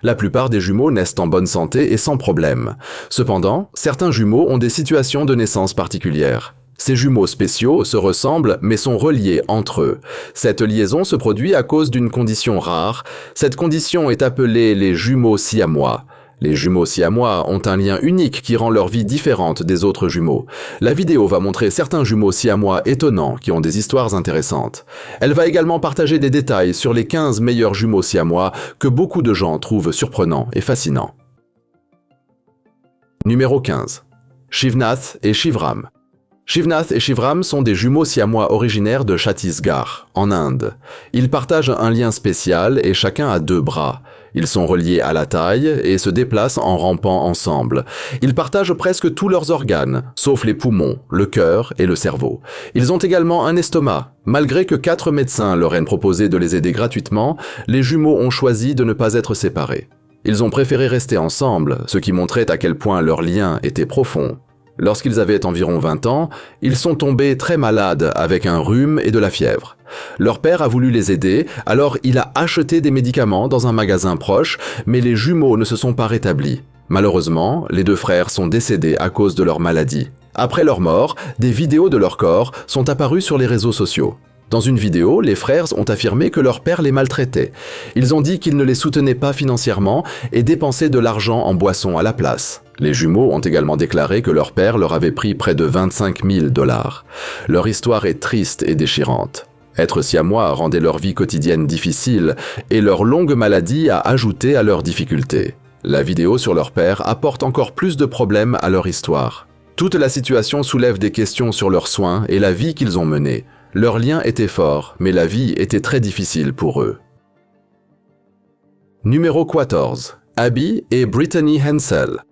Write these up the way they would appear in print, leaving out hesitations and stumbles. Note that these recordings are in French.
La plupart des jumeaux naissent en bonne santé et sans problème. Cependant, certains jumeaux ont des situations de naissance particulières. Ces jumeaux spéciaux se ressemblent mais sont reliés entre eux. Cette liaison se produit à cause d'une condition rare. Cette condition est appelée les jumeaux siamois. Les jumeaux siamois ont un lien unique qui rend leur vie différente des autres jumeaux. La vidéo va montrer certains jumeaux siamois étonnants qui ont des histoires intéressantes. Elle va également partager des détails sur les 15 meilleurs jumeaux siamois que beaucoup de gens trouvent surprenants et fascinants. Numéro 15. Shivnath et Shivram. Shivnath et Shivram sont des jumeaux siamois originaires de Chhattisgarh, en Inde. Ils partagent un lien spécial et chacun a 2 bras. Ils sont reliés à la taille et se déplacent en rampant ensemble. Ils partagent presque tous leurs organes, sauf les poumons, le cœur et le cerveau. Ils ont également un estomac. Malgré que 4 médecins leur aient proposé de les aider gratuitement, les jumeaux ont choisi de ne pas être séparés. Ils ont préféré rester ensemble, ce qui montrait à quel point leur lien était profond. Lorsqu'ils avaient environ 20 ans, ils sont tombés très malades avec un rhume et de la fièvre. Leur père a voulu les aider, alors il a acheté des médicaments dans un magasin proche, mais les jumeaux ne se sont pas rétablis. Malheureusement, les 2 frères sont décédés à cause de leur maladie. Après leur mort, des vidéos de leur corps sont apparues sur les réseaux sociaux. Dans une vidéo, les frères ont affirmé que leur père les maltraitait. Ils ont dit qu'ils ne les soutenaient pas financièrement et dépensaient de l'argent en boissons à la place. Les jumeaux ont également déclaré que leur père leur avait pris près de 25 000 $. Leur histoire est triste et déchirante. Être siamois rendait leur vie quotidienne difficile et leur longue maladie a ajouté à leurs difficultés. La vidéo sur leur père apporte encore plus de problèmes à leur histoire. Toute la situation soulève des questions sur leurs soins et la vie qu'ils ont menée. Leur lien était fort, mais la vie était très difficile pour eux. Numéro 14. Abby et Brittany Hensel.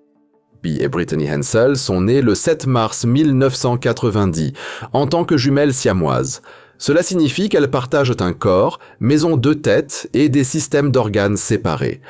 Abby et Brittany Hensel sont nées le 7 mars 1990 en tant que jumelles siamoises. Cela signifie qu'elles partagent un corps, mais ont 2 têtes et des systèmes d'organes séparés.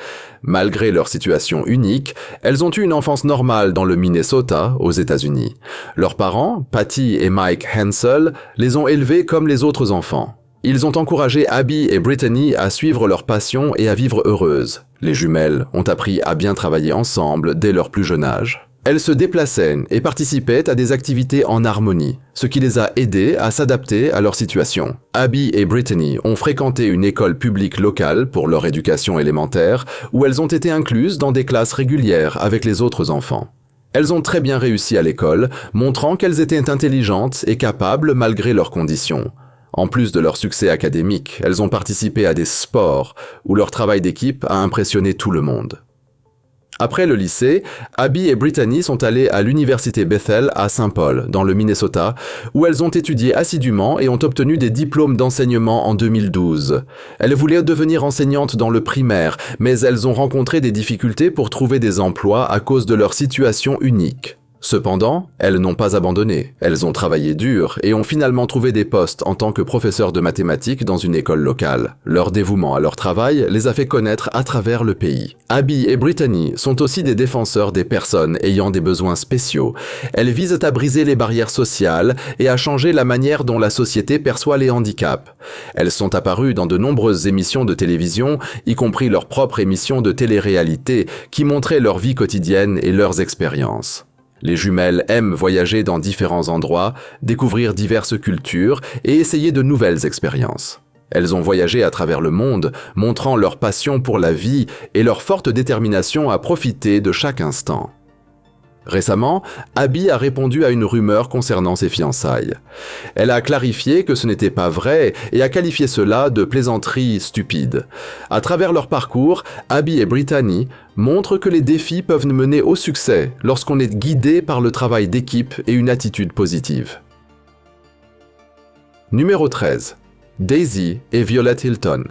Malgré leur situation unique, elles ont eu une enfance normale dans le Minnesota, aux États-Unis. Leurs parents, Patty et Mike Hensel, les ont élevées comme les autres enfants. Ils ont encouragé Abby et Brittany à suivre leur passion et à vivre heureuses. Les jumelles ont appris à bien travailler ensemble dès leur plus jeune âge. Elles se déplaçaient et participaient à des activités en harmonie, ce qui les a aidées à s'adapter à leur situation. Abby et Brittany ont fréquenté une école publique locale pour leur éducation élémentaire, où elles ont été incluses dans des classes régulières avec les autres enfants. Elles ont très bien réussi à l'école, montrant qu'elles étaient intelligentes et capables malgré leurs conditions. En plus de leur succès académique, elles ont participé à des sports où leur travail d'équipe a impressionné tout le monde. Après le lycée, Abby et Brittany sont allées à l'université Bethel à Saint Paul, dans le Minnesota, où elles ont étudié assidûment et ont obtenu des diplômes d'enseignement en 2012. Elles voulaient devenir enseignantes dans le primaire, mais elles ont rencontré des difficultés pour trouver des emplois à cause de leur situation unique. Cependant, elles n'ont pas abandonné. Elles ont travaillé dur et ont finalement trouvé des postes en tant que professeurs de mathématiques dans une école locale. Leur dévouement à leur travail les a fait connaître à travers le pays. Abby et Brittany sont aussi des défenseurs des personnes ayant des besoins spéciaux. Elles visent à briser les barrières sociales et à changer la manière dont la société perçoit les handicaps. Elles sont apparues dans de nombreuses émissions de télévision, y compris leur propre émission de télé-réalité, qui montraient leur vie quotidienne et leurs expériences. Les jumelles aiment voyager dans différents endroits, découvrir diverses cultures et essayer de nouvelles expériences. Elles ont voyagé à travers le monde, montrant leur passion pour la vie et leur forte détermination à profiter de chaque instant. Récemment, Abby a répondu à une rumeur concernant ses fiançailles. Elle a clarifié que ce n'était pas vrai et a qualifié cela de plaisanterie stupide. À travers leur parcours, Abby et Brittany montrent que les défis peuvent mener au succès lorsqu'on est guidé par le travail d'équipe et une attitude positive. Numéro 13. Daisy et Violet Hilton.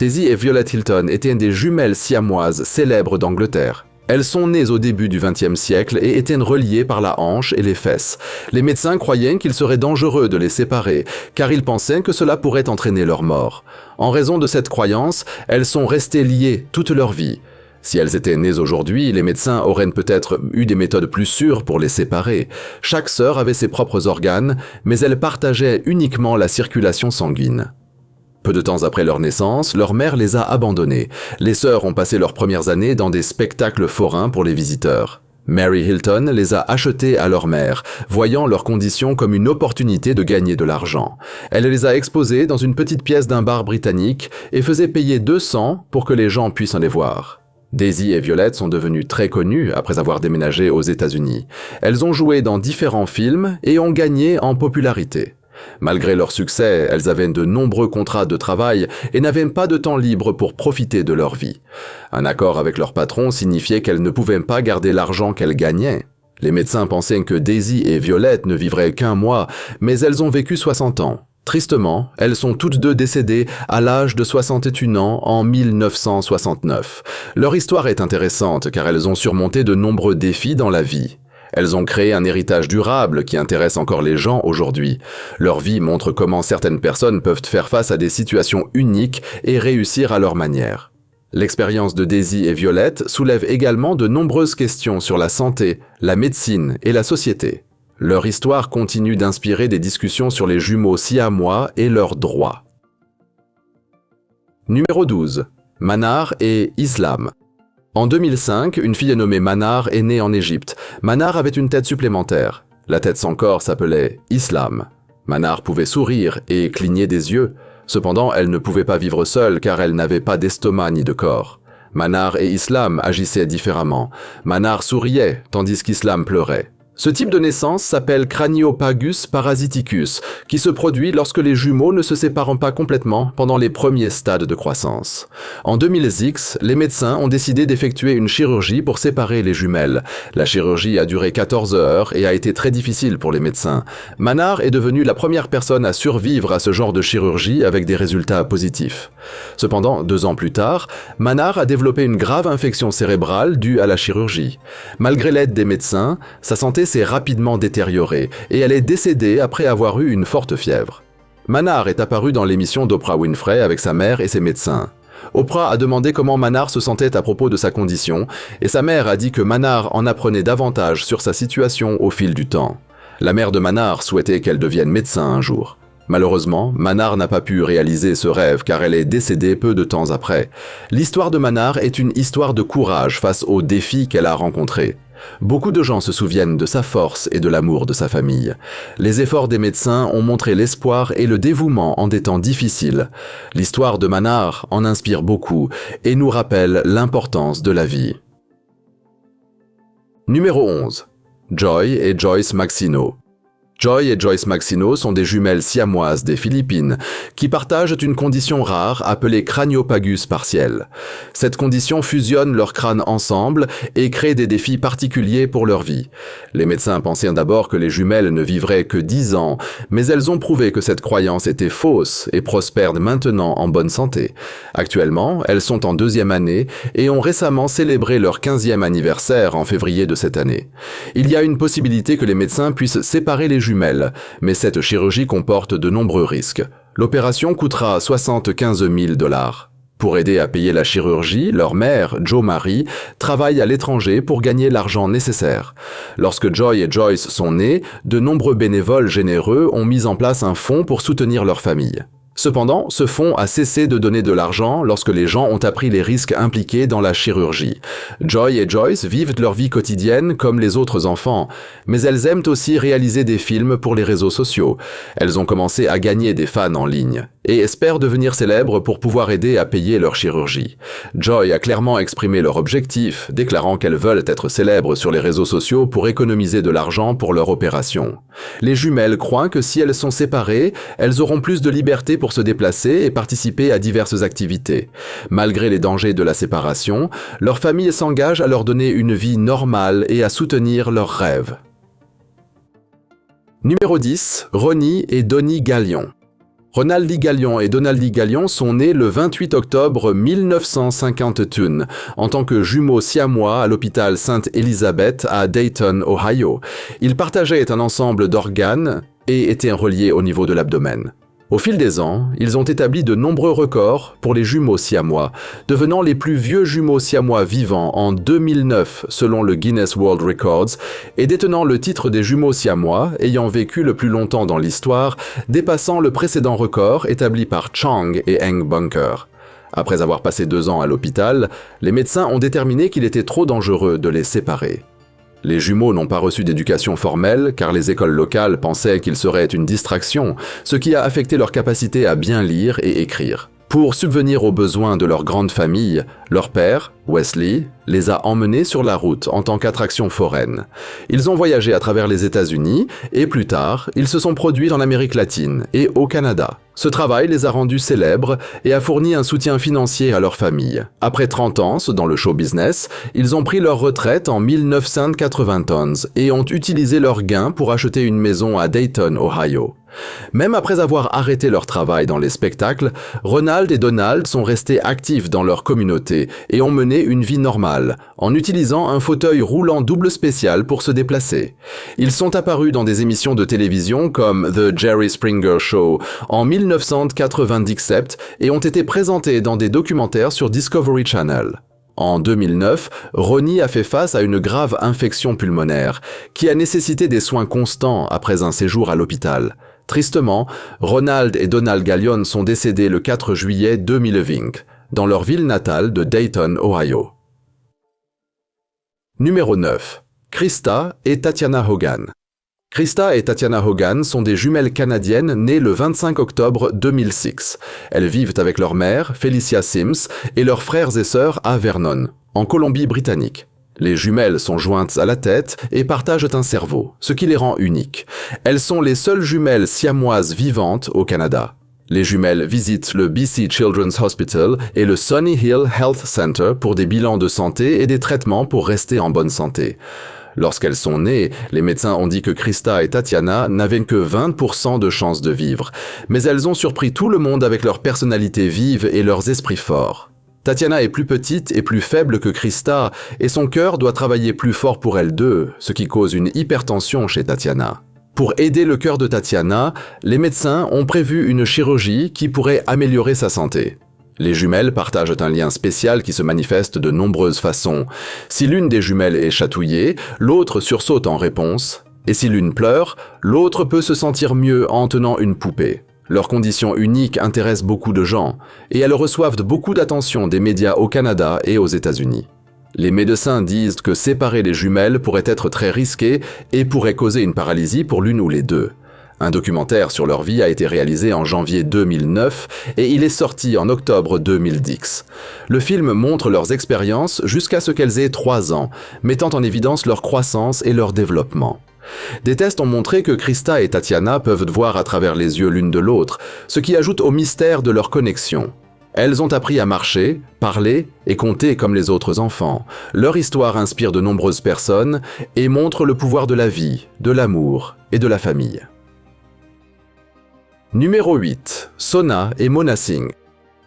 Daisy et Violet Hilton étaient des jumelles siamoises célèbres d'Angleterre. Elles sont nées au début du XXe siècle et étaient reliées par la hanche et les fesses. Les médecins croyaient qu'il serait dangereux de les séparer, car ils pensaient que cela pourrait entraîner leur mort. En raison de cette croyance, elles sont restées liées toute leur vie. Si elles étaient nées aujourd'hui, les médecins auraient peut-être eu des méthodes plus sûres pour les séparer. Chaque sœur avait ses propres organes, mais elles partageaient uniquement la circulation sanguine. Peu de temps après leur naissance, leur mère les a abandonnés. Les sœurs ont passé leurs premières années dans des spectacles forains pour les visiteurs. Mary Hilton les a achetées à leur mère, voyant leurs conditions comme une opportunité de gagner de l'argent. Elle les a exposées dans une petite pièce d'un bar britannique et faisait payer 200 pour que les gens puissent les voir. Daisy et Violette sont devenues très connues après avoir déménagé aux États-Unis. Elles ont joué dans différents films et ont gagné en popularité. Malgré leur succès, elles avaient de nombreux contrats de travail et n'avaient pas de temps libre pour profiter de leur vie. Un accord avec leur patron signifiait qu'elles ne pouvaient pas garder l'argent qu'elles gagnaient. Les médecins pensaient que Daisy et Violette ne vivraient qu'1 mois, mais elles ont vécu 60 ans. Tristement, elles sont toutes deux décédées à l'âge de 61 ans en 1969. Leur histoire est intéressante car elles ont surmonté de nombreux défis dans la vie. Elles ont créé un héritage durable qui intéresse encore les gens aujourd'hui. Leur vie montre comment certaines personnes peuvent faire face à des situations uniques et réussir à leur manière. L'expérience de Daisy et Violette soulève également de nombreuses questions sur la santé, la médecine et la société. Leur histoire continue d'inspirer des discussions sur les jumeaux siamois et leurs droits. Numéro 12. Manar et Islam. En 2005, une fille nommée Manar est née en Égypte. Manar avait une tête supplémentaire. La tête sans corps s'appelait Islam. Manar pouvait sourire et cligner des yeux. Cependant, elle ne pouvait pas vivre seule car elle n'avait pas d'estomac ni de corps. Manar et Islam agissaient différemment. Manar souriait tandis qu'Islam pleurait. Ce type de naissance s'appelle Craniopagus parasiticus, qui se produit lorsque les jumeaux ne se séparent pas complètement pendant les premiers stades de croissance. En 2006, les médecins ont décidé d'effectuer une chirurgie pour séparer les jumelles. La chirurgie a duré 14 heures et a été très difficile pour les médecins. Manar est devenue la première personne à survivre à ce genre de chirurgie avec des résultats positifs. Cependant, 2 ans plus tard, Manar a développé une grave infection cérébrale due à la chirurgie. Malgré l'aide des médecins, sa santé s'est rapidement détériorée et elle est décédée après avoir eu une forte fièvre. Manar est apparue dans l'émission d'Oprah Winfrey avec sa mère et ses médecins. Oprah a demandé comment Manar se sentait à propos de sa condition et sa mère a dit que Manar en apprenait davantage sur sa situation au fil du temps. La mère de Manar souhaitait qu'elle devienne médecin un jour. Malheureusement, Manar n'a pas pu réaliser ce rêve car elle est décédée peu de temps après. L'histoire de Manar est une histoire de courage face aux défis qu'elle a rencontrés. Beaucoup de gens se souviennent de sa force et de l'amour de sa famille. Les efforts des médecins ont montré l'espoir et le dévouement en des temps difficiles. L'histoire de Manar en inspire beaucoup et nous rappelle l'importance de la vie. Numéro 11. Joy et Joyce Maxino. Joy et Joyce Maxino sont des jumelles siamoises des Philippines qui partagent une condition rare appelée craniopagus partiel. Cette condition fusionne leurs crânes ensemble et crée des défis particuliers pour leur vie. Les médecins pensaient d'abord que les jumelles ne vivraient que 10 ans, mais elles ont prouvé que cette croyance était fausse et prospèrent maintenant en bonne santé. Actuellement, elles sont en 2e année et ont récemment célébré leur 15e anniversaire en février de cette année. Il y a une possibilité que les médecins puissent séparer les jumelles, mais cette chirurgie comporte de nombreux risques. L'opération coûtera 75 000 $. Pour aider à payer la chirurgie, leur mère, Jo Marie, travaille à l'étranger pour gagner l'argent nécessaire. Lorsque Joy et Joyce sont nés, de nombreux bénévoles généreux ont mis en place un fonds pour soutenir leur famille. Cependant, ce fonds a cessé de donner de l'argent lorsque les gens ont appris les risques impliqués dans la chirurgie. Joy et Joyce vivent leur vie quotidienne comme les autres enfants, mais elles aiment aussi réaliser des films pour les réseaux sociaux. Elles ont commencé à gagner des fans en ligne et espèrent devenir célèbres pour pouvoir aider à payer leur chirurgie. Joy a clairement exprimé leur objectif, déclarant qu'elles veulent être célèbres sur les réseaux sociaux pour économiser de l'argent pour leur opération. Les jumelles croient que si elles sont séparées, elles auront plus de liberté pour se déplacer et participer à diverses activités. Malgré les dangers de la séparation, leur famille s'engage à leur donner une vie normale et à soutenir leurs rêves. Numéro 10. Ronnie et Donnie Galion. Ronaldi Galion et Donaldi Galion sont nés le 28 octobre 1952 en tant que jumeaux siamois à l'hôpital Sainte-Élisabeth à Dayton, Ohio. Ils partageaient un ensemble d'organes et étaient reliés au niveau de l'abdomen. Au fil des ans, ils ont établi de nombreux records pour les jumeaux siamois, devenant les plus vieux jumeaux siamois vivants en 2009 selon le Guinness World Records et détenant le titre des jumeaux siamois ayant vécu le plus longtemps dans l'histoire, dépassant le précédent record établi par Chang et Eng Bunker. Après avoir passé 2 ans à l'hôpital, les médecins ont déterminé qu'il était trop dangereux de les séparer. Les jumeaux n'ont pas reçu d'éducation formelle car les écoles locales pensaient qu'ils seraient une distraction, ce qui a affecté leur capacité à bien lire et écrire. Pour subvenir aux besoins de leur grande famille, leur père, Wesley, les a emmenés sur la route en tant qu'attraction foraine. Ils ont voyagé à travers les États-Unis et plus tard, ils se sont produits en Amérique latine et au Canada. Ce travail les a rendus célèbres et a fourni un soutien financier à leur famille. Après 30 ans dans le show business, ils ont pris leur retraite en 1990 et ont utilisé leurs gains pour acheter une maison à Dayton, Ohio. Même après avoir arrêté leur travail dans les spectacles, Ronald et Donald sont restés actifs dans leur communauté et ont mené une vie normale, en utilisant un fauteuil roulant double spécial pour se déplacer. Ils sont apparus dans des émissions de télévision comme The Jerry Springer Show en 1997 et ont été présentés dans des documentaires sur Discovery Channel. En 2009, Ronnie a fait face à une grave infection pulmonaire qui a nécessité des soins constants après un séjour à l'hôpital. Tristement, Ronald et Donald Gallion sont décédés le 4 juillet 2020, dans leur ville natale de Dayton, Ohio. Numéro 9. Krista et Tatiana Hogan. Krista et Tatiana Hogan sont des jumelles canadiennes nées le 25 octobre 2006. Elles vivent avec leur mère, Felicia Sims, et leurs frères et sœurs à Vernon, en Colombie-Britannique. Les jumelles sont jointes à la tête et partagent un cerveau, ce qui les rend uniques. Elles sont les seules jumelles siamoises vivantes au Canada. Les jumelles visitent le BC Children's Hospital et le Sunny Hill Health Center pour des bilans de santé et des traitements pour rester en bonne santé. Lorsqu'elles sont nées, les médecins ont dit que Krista et Tatiana n'avaient que 20% de chances de vivre, mais elles ont surpris tout le monde avec leur personnalité vive et leurs esprits forts. Tatiana est plus petite et plus faible que Krista, et son cœur doit travailler plus fort pour elles deux, ce qui cause une hypertension chez Tatiana. Pour aider le cœur de Tatiana, les médecins ont prévu une chirurgie qui pourrait améliorer sa santé. Les jumelles partagent un lien spécial qui se manifeste de nombreuses façons. Si l'une des jumelles est chatouillée, l'autre sursaute en réponse, et si l'une pleure, l'autre peut se sentir mieux en tenant une poupée. Leur condition unique intéresse beaucoup de gens, et elles reçoivent beaucoup d'attention des médias au Canada et aux États-Unis. Les médecins disent que séparer les jumelles pourrait être très risqué et pourrait causer une paralysie pour l'une ou les deux. Un documentaire sur leur vie a été réalisé en janvier 2009 et il est sorti en octobre 2010. Le film montre leurs expériences jusqu'à ce qu'elles aient 3 ans, mettant en évidence leur croissance et leur développement. Des tests ont montré que Krista et Tatiana peuvent voir à travers les yeux l'une de l'autre, ce qui ajoute au mystère de leur connexion. Elles ont appris à marcher, parler et compter comme les autres enfants. Leur histoire inspire de nombreuses personnes et montre le pouvoir de la vie, de l'amour et de la famille. Numéro 8. Sona et Mona Singh.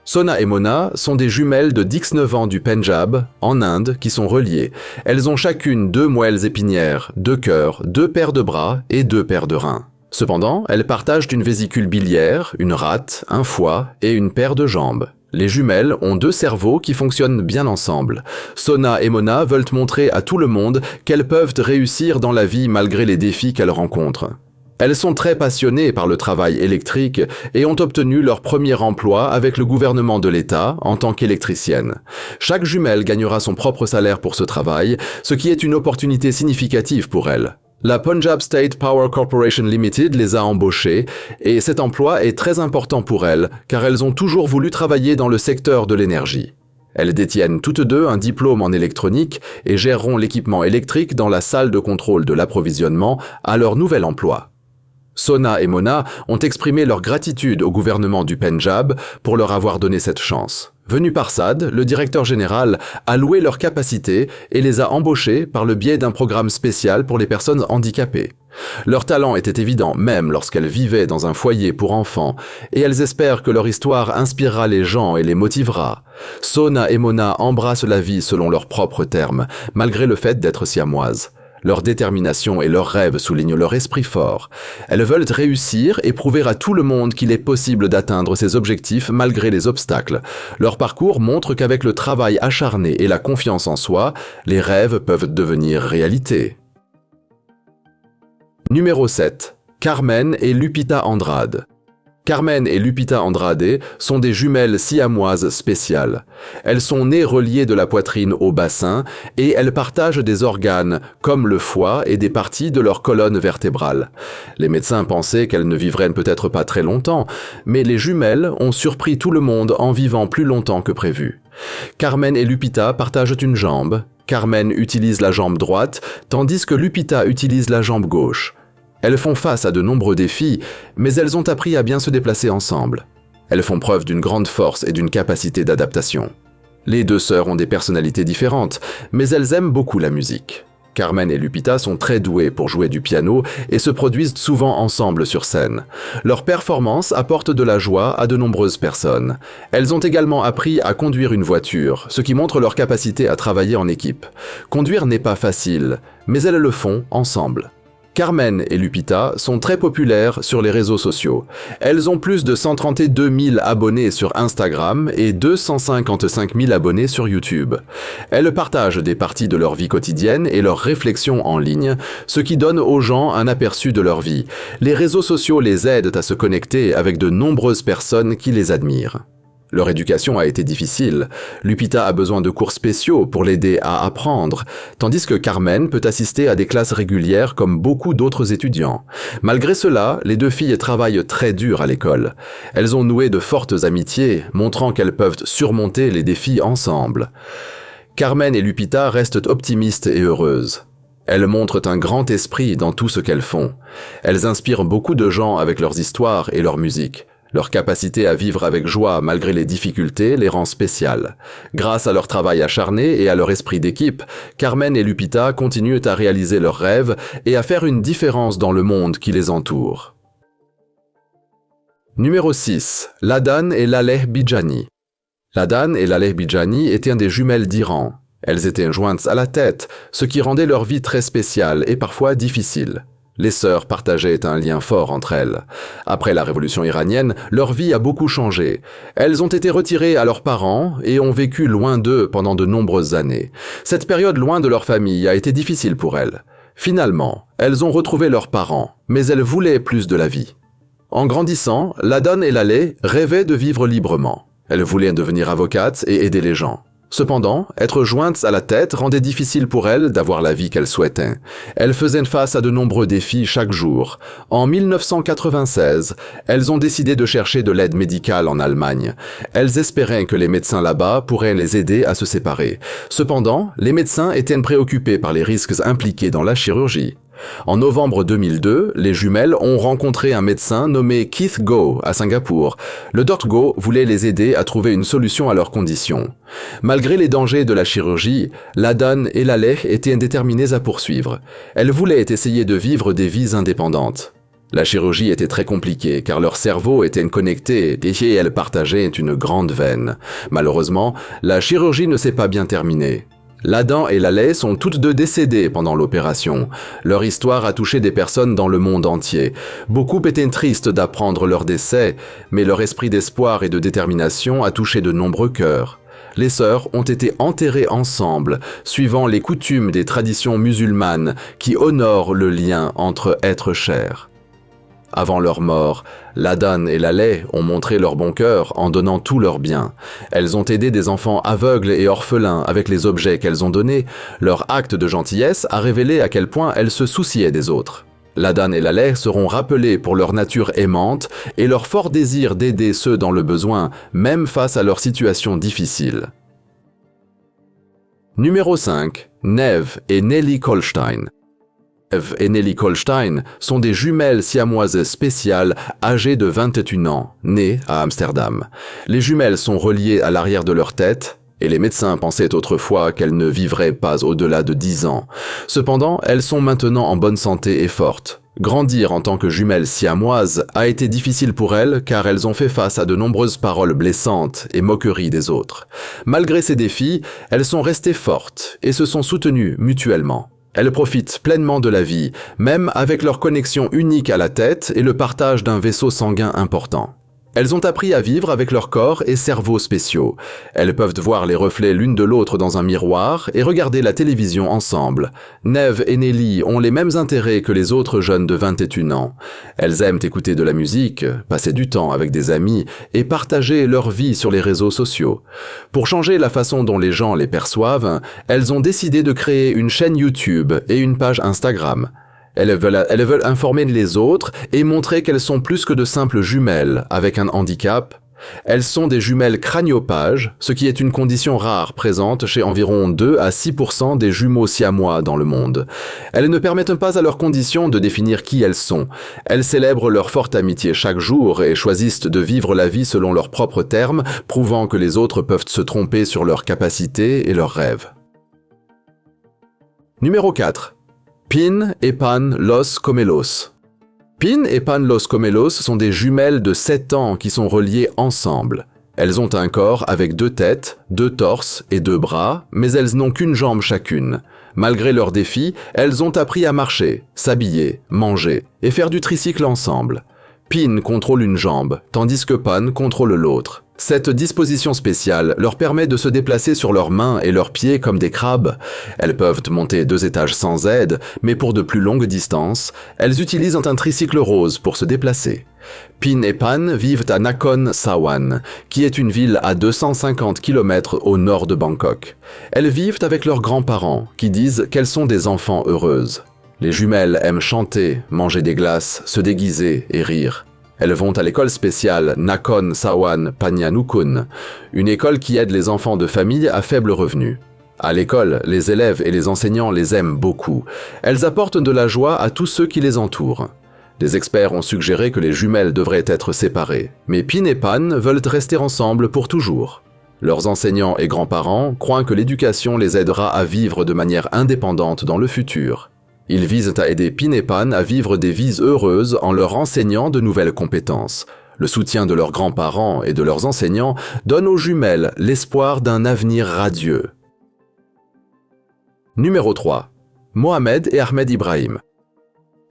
Sona et Mona sont des jumelles de 19 ans du Pendjab, en Inde, qui sont reliées. Elles ont chacune 2 moelles épinières, 2 cœurs, 2 paires de bras et 2 paires de reins. Cependant, elles partagent une vésicule biliaire, une rate, un foie et une paire de jambes. Les jumelles ont 2 cerveaux qui fonctionnent bien ensemble. Sona et Mona veulent montrer à tout le monde qu'elles peuvent réussir dans la vie malgré les défis qu'elles rencontrent. Elles sont très passionnées par le travail électrique et ont obtenu leur premier emploi avec le gouvernement de l'État en tant qu'électricienne. Chaque jumelle gagnera son propre salaire pour ce travail, ce qui est une opportunité significative pour elles. La Punjab State Power Corporation Limited les a embauchées et cet emploi est très important pour elles car elles ont toujours voulu travailler dans le secteur de l'énergie. Elles détiennent toutes 2 un diplôme en électronique et géreront l'équipement électrique dans la salle de contrôle de l'approvisionnement à leur nouvel emploi. Sona et Mona ont exprimé leur gratitude au gouvernement du Pendjab pour leur avoir donné cette chance. Venu par Sad, le directeur général a loué leurs capacités et les a embauchés par le biais d'un programme spécial pour les personnes handicapées. Leur talent était évident même lorsqu'elles vivaient dans un foyer pour enfants et elles espèrent que leur histoire inspirera les gens et les motivera. Sona et Mona embrassent la vie selon leurs propres termes, malgré le fait d'être siamoises. Leur détermination et leurs rêves soulignent leur esprit fort. Elles veulent réussir et prouver à tout le monde qu'il est possible d'atteindre ses objectifs malgré les obstacles. Leur parcours montre qu'avec le travail acharné et la confiance en soi, les rêves peuvent devenir réalité. Numéro 7. Carmen et Lupita Andrade. Carmen et Lupita Andrade sont des jumelles siamoises spéciales. Elles sont nées reliées de la poitrine au bassin et elles partagent des organes comme le foie et des parties de leur colonne vertébrale. Les médecins pensaient qu'elles ne vivraient peut-être pas très longtemps, mais les jumelles ont surpris tout le monde en vivant plus longtemps que prévu. Carmen et Lupita partagent une jambe. Carmen utilise la jambe droite, tandis que Lupita utilise la jambe gauche. Elles font face à de nombreux défis, mais elles ont appris à bien se déplacer ensemble. Elles font preuve d'une grande force et d'une capacité d'adaptation. Les deux sœurs ont des personnalités différentes, mais elles aiment beaucoup la musique. Carmen et Lupita sont très douées pour jouer du piano et se produisent souvent ensemble sur scène. Leurs performances apportent de la joie à de nombreuses personnes. Elles ont également appris à conduire une voiture, ce qui montre leur capacité à travailler en équipe. Conduire n'est pas facile, mais elles le font ensemble. Carmen et Lupita sont très populaires sur les réseaux sociaux. Elles ont plus de 132 000 abonnés sur Instagram et 255 000 abonnés sur YouTube. Elles partagent des parties de leur vie quotidienne et leurs réflexions en ligne, ce qui donne aux gens un aperçu de leur vie. Les réseaux sociaux les aident à se connecter avec de nombreuses personnes qui les admirent. Leur éducation a été difficile. Lupita a besoin de cours spéciaux pour l'aider à apprendre, tandis que Carmen peut assister à des classes régulières comme beaucoup d'autres étudiants. Malgré cela, les deux filles travaillent très dur à l'école. Elles ont noué de fortes amitiés, montrant qu'elles peuvent surmonter les défis ensemble. Carmen et Lupita restent optimistes et heureuses. Elles montrent un grand esprit dans tout ce qu'elles font. Elles inspirent beaucoup de gens avec leurs histoires et leur musique. Leur capacité à vivre avec joie malgré les difficultés les rend spéciales. Grâce à leur travail acharné et à leur esprit d'équipe, Carmen et Lupita continuent à réaliser leurs rêves et à faire une différence dans le monde qui les entoure. Numéro 6. Ladan et Laleh Bijani. Ladan et Laleh Bijani étaient des jumelles d'Iran. Elles étaient jointes à la tête, ce qui rendait leur vie très spéciale et parfois difficile. Les sœurs partageaient un lien fort entre elles. Après la révolution iranienne, leur vie a beaucoup changé. Elles ont été retirées à leurs parents et ont vécu loin d'eux pendant de nombreuses années. Cette période loin de leur famille a été difficile pour elles. Finalement, elles ont retrouvé leurs parents, mais elles voulaient plus de la vie. En grandissant, Ladan et Laleh rêvaient de vivre librement. Elles voulaient devenir avocates et aider les gens. Cependant, être jointes à la tête rendait difficile pour elles d'avoir la vie qu'elles souhaitaient. Elles faisaient face à de nombreux défis chaque jour. En 1996, elles ont décidé de chercher de l'aide médicale en Allemagne. Elles espéraient que les médecins là-bas pourraient les aider à se séparer. Cependant, les médecins étaient préoccupés par les risques impliqués dans la chirurgie. En novembre 2002, les jumelles ont rencontré un médecin nommé Keith Goh à Singapour. Le Dr Goh voulait les aider à trouver une solution à leurs conditions. Malgré les dangers de la chirurgie, Ladan et Laleh étaient déterminées à poursuivre. Elles voulaient essayer de vivre des vies indépendantes. La chirurgie était très compliquée car leurs cerveaux étaient connectés et elles partageaient une grande veine. Malheureusement, la chirurgie ne s'est pas bien terminée. Ladan et Laleh sont toutes deux décédées pendant l'opération. Leur histoire a touché des personnes dans le monde entier. Beaucoup étaient tristes d'apprendre leur décès, mais leur esprit d'espoir et de détermination a touché de nombreux cœurs. Les sœurs ont été enterrées ensemble, suivant les coutumes des traditions musulmanes qui honorent le lien entre êtres chers. Avant leur mort, Ladan et Laleh ont montré leur bon cœur en donnant tous leurs biens. Elles ont aidé des enfants aveugles et orphelins avec les objets qu'elles ont donnés. Leur acte de gentillesse a révélé à quel point elles se souciaient des autres. Ladan et Laleh seront rappelés pour leur nature aimante et leur fort désir d'aider ceux dans le besoin, même face à leur situation difficile. Numéro 5. Neve et Nelly Kolstein. Neve et Nelly Kolstein sont des jumelles siamoises spéciales âgées de 21 ans, nées à Amsterdam. Les jumelles sont reliées à l'arrière de leur tête, et les médecins pensaient autrefois qu'elles ne vivraient pas au-delà de 10 ans. Cependant, elles sont maintenant en bonne santé et fortes. Grandir en tant que jumelles siamoises a été difficile pour elles car elles ont fait face à de nombreuses paroles blessantes et moqueries des autres. Malgré ces défis, elles sont restées fortes et se sont soutenues mutuellement. Elles profitent pleinement de la vie, même avec leur connexion unique à la tête et le partage d'un vaisseau sanguin important. Elles ont appris à vivre avec leur corps et cerveau spéciaux. Elles peuvent voir les reflets l'une de l'autre dans un miroir et regarder la télévision ensemble. Neve et Nelly ont les mêmes intérêts que les autres jeunes de 21 ans. Elles aiment écouter de la musique, passer du temps avec des amis et partager leur vie sur les réseaux sociaux. Pour changer la façon dont les gens les perçoivent, elles ont décidé de créer une chaîne YouTube et une page Instagram. Elles veulent informer les autres et montrer qu'elles sont plus que de simples jumelles avec un handicap. Elles sont des jumelles craniopages, ce qui est une condition rare présente chez environ 2 à 6% des jumeaux siamois dans le monde. Elles ne permettent pas à leur condition de définir qui elles sont. Elles célèbrent leur forte amitié chaque jour et choisissent de vivre la vie selon leurs propres termes, prouvant que les autres peuvent se tromper sur leurs capacités et leurs rêves. Numéro 4. Pin et Pan Los Comelos. Pin et Pan Los Comelos sont des jumelles de 7 ans qui sont reliées ensemble. Elles ont un corps avec 2 têtes, 2 torses et 2 bras, mais elles n'ont qu'une jambe chacune. Malgré leurs défis, elles ont appris à marcher, s'habiller, manger et faire du tricycle ensemble. Pin contrôle une jambe, tandis que Pan contrôle l'autre. Cette disposition spéciale leur permet de se déplacer sur leurs mains et leurs pieds comme des crabes. Elles peuvent monter 2 étages sans aide, mais pour de plus longues distances, elles utilisent un tricycle rose pour se déplacer. Pin et Pan vivent à Nakhon Sawan, qui est une ville à 250 km au nord de Bangkok. Elles vivent avec leurs grands-parents, qui disent qu'elles sont des enfants heureuses. Les jumelles aiment chanter, manger des glaces, se déguiser et rire. Elles vont à l'école spéciale Nakhon Sawan Panyanukon, une école qui aide les enfants de familles à faible revenu. À l'école, les élèves et les enseignants les aiment beaucoup. Elles apportent de la joie à tous ceux qui les entourent. Des experts ont suggéré que les jumelles devraient être séparées, mais Pin et Pan veulent rester ensemble pour toujours. Leurs enseignants et grands-parents croient que l'éducation les aidera à vivre de manière indépendante dans le futur. Ils visent à aider Pin et Pan à vivre des vies heureuses en leur enseignant de nouvelles compétences. Le soutien de leurs grands-parents et de leurs enseignants donne aux jumelles l'espoir d'un avenir radieux. Numéro 3. Mohamed et Ahmed Ibrahim.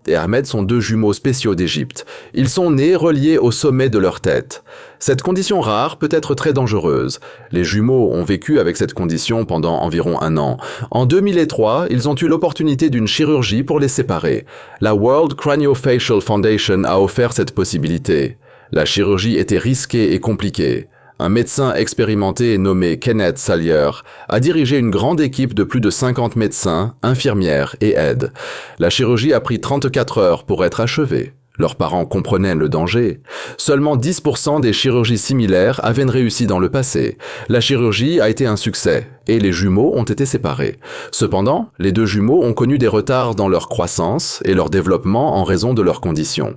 Et Ahmed sont 2 jumeaux spéciaux d'Égypte. Ils sont nés reliés au sommet de leur tête. Cette condition rare peut être très dangereuse. Les jumeaux ont vécu avec cette condition pendant environ 1 an. En 2003, ils ont eu l'opportunité d'une chirurgie pour les séparer. La World Craniofacial Foundation a offert cette possibilité. La chirurgie était risquée et compliquée. Un médecin expérimenté nommé Kenneth Salyer a dirigé une grande équipe de plus de 50 médecins, infirmières et aides. La chirurgie a pris 34 heures pour être achevée. Leurs parents comprenaient le danger. Seulement 10% des chirurgies similaires avaient réussi dans le passé. La chirurgie a été un succès et les jumeaux ont été séparés. Cependant, les 2 jumeaux ont connu des retards dans leur croissance et leur développement en raison de leurs conditions.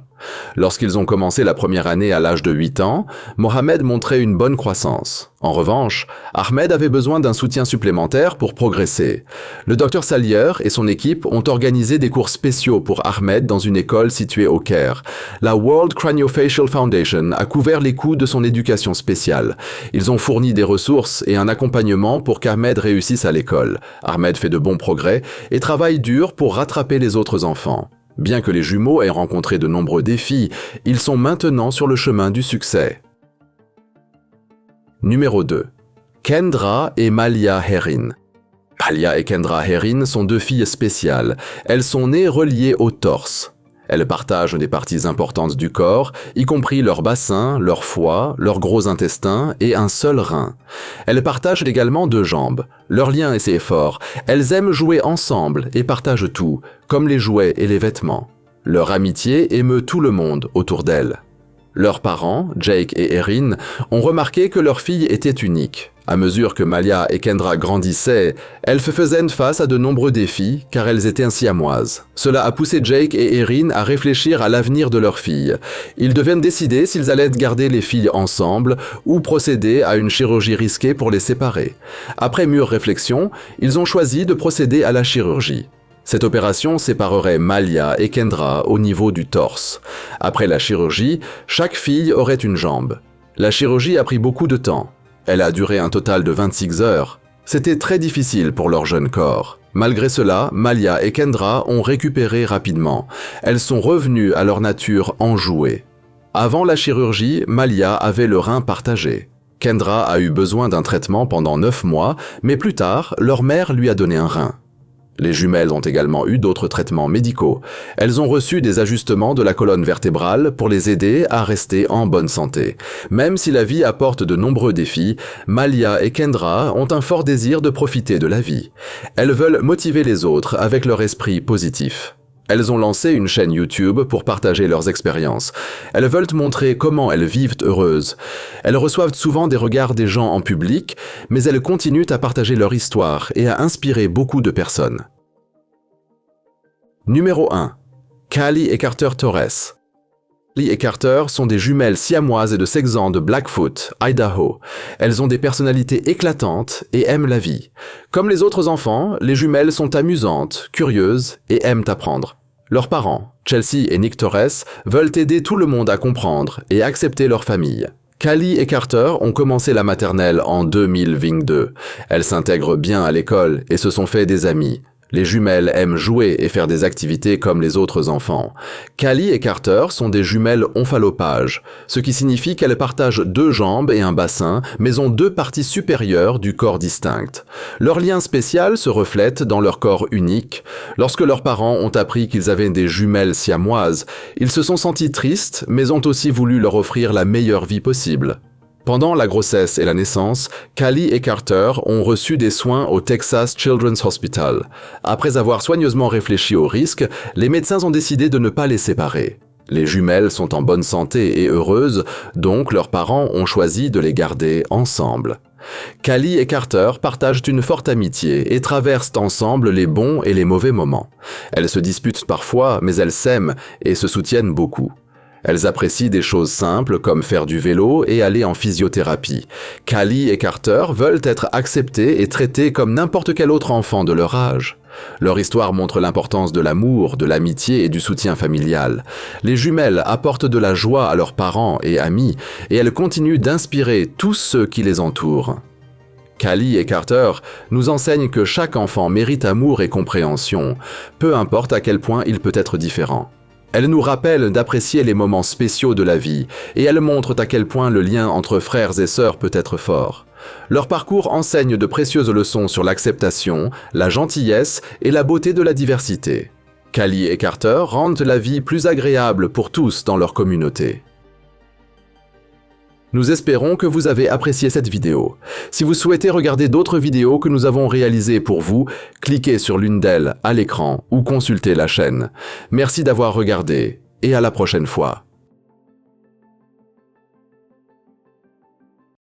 Lorsqu'ils ont commencé la première année à l'âge de 8 ans, Mohamed montrait une bonne croissance. En revanche, Ahmed avait besoin d'un soutien supplémentaire pour progresser. Le Dr Salyer et son équipe ont organisé des cours spéciaux pour Ahmed dans une école située au Caire. La World Craniofacial Foundation a couvert les coûts de son éducation spéciale. Ils ont fourni des ressources et un accompagnement pour qu'Ahmed réussisse à l'école. Ahmed fait de bons progrès et travaille dur pour rattraper les autres enfants. Bien que les jumeaux aient rencontré de nombreux défis, ils sont maintenant sur le chemin du succès. Numéro 2. Kendra et Malia Herin. Malia et Kendra Herin sont 2 filles spéciales. Elles sont nées reliées au torse. Elles partagent des parties importantes du corps, y compris leur bassin, leur foie, leur gros intestin et un seul rein. Elles partagent également 2 jambes. Leur lien est assez fort. Elles aiment jouer ensemble et partagent tout, comme les jouets et les vêtements. Leur amitié émeut tout le monde autour d'elles. Leurs parents, Jake et Erin, ont remarqué que leur fille était unique. À mesure que Malia et Kendra grandissaient, elles faisaient face à de nombreux défis car elles étaient siamoises. Cela a poussé Jake et Erin à réfléchir à l'avenir de leur fille. Ils devaient décider s'ils allaient garder les filles ensemble ou procéder à une chirurgie risquée pour les séparer. Après mûre réflexion, ils ont choisi de procéder à la chirurgie. Cette opération séparerait Malia et Kendra au niveau du torse. Après la chirurgie, chaque fille aurait une jambe. La chirurgie a pris beaucoup de temps. Elle a duré un total de 26 heures. C'était très difficile pour leur jeune corps. Malgré cela, Malia et Kendra ont récupéré rapidement. Elles sont revenues à leur nature enjouée. Avant la chirurgie, Malia avait le rein partagé. Kendra a eu besoin d'un traitement pendant 9 mois, mais plus tard, leur mère lui a donné un rein. Les jumelles ont également eu d'autres traitements médicaux. Elles ont reçu des ajustements de la colonne vertébrale pour les aider à rester en bonne santé. Même si la vie apporte de nombreux défis, Malia et Kendra ont un fort désir de profiter de la vie. Elles veulent motiver les autres avec leur esprit positif. Elles ont lancé une chaîne YouTube pour partager leurs expériences. Elles veulent montrer comment elles vivent heureuses. Elles reçoivent souvent des regards des gens en public, mais elles continuent à partager leur histoire et à inspirer beaucoup de personnes. Numéro 1. Callie et Carter Torres. Callie et Carter sont des jumelles siamoises de Sexan de Blackfoot, Idaho. Elles ont des personnalités éclatantes et aiment la vie. Comme les autres enfants, les jumelles sont amusantes, curieuses et aiment apprendre. Leurs parents, Chelsea et Nick Torres, veulent aider tout le monde à comprendre et accepter leur famille. Callie et Carter ont commencé la maternelle en 2022. Elles s'intègrent bien à l'école et se sont fait des amis. Les jumelles aiment jouer et faire des activités comme les autres enfants. Callie et Carter sont des jumelles omphalopages, ce qui signifie qu'elles partagent 2 jambes et un bassin, mais ont 2 parties supérieures du corps distinctes. Leur lien spécial se reflète dans leur corps unique. Lorsque leurs parents ont appris qu'ils avaient des jumelles siamoises, ils se sont sentis tristes, mais ont aussi voulu leur offrir la meilleure vie possible. Pendant la grossesse et la naissance, Callie et Carter ont reçu des soins au Texas Children's Hospital. Après avoir soigneusement réfléchi aux risques, les médecins ont décidé de ne pas les séparer. Les jumelles sont en bonne santé et heureuses, donc leurs parents ont choisi de les garder ensemble. Callie et Carter partagent une forte amitié et traversent ensemble les bons et les mauvais moments. Elles se disputent parfois, mais elles s'aiment et se soutiennent beaucoup. Elles apprécient des choses simples comme faire du vélo et aller en physiothérapie. Callie et Carter veulent être acceptées et traitées comme n'importe quel autre enfant de leur âge. Leur histoire montre l'importance de l'amour, de l'amitié et du soutien familial. Les jumelles apportent de la joie à leurs parents et amis et elles continuent d'inspirer tous ceux qui les entourent. Callie et Carter nous enseignent que chaque enfant mérite amour et compréhension, peu importe à quel point il peut être différent. Elles nous rappellent d'apprécier les moments spéciaux de la vie et elles montrent à quel point le lien entre frères et sœurs peut être fort. Leur parcours enseigne de précieuses leçons sur l'acceptation, la gentillesse et la beauté de la diversité. Callie et Carter rendent la vie plus agréable pour tous dans leur communauté. Nous espérons que vous avez apprécié cette vidéo. Si vous souhaitez regarder d'autres vidéos que nous avons réalisées pour vous, cliquez sur l'une d'elles à l'écran ou consultez la chaîne. Merci d'avoir regardé et à la prochaine fois.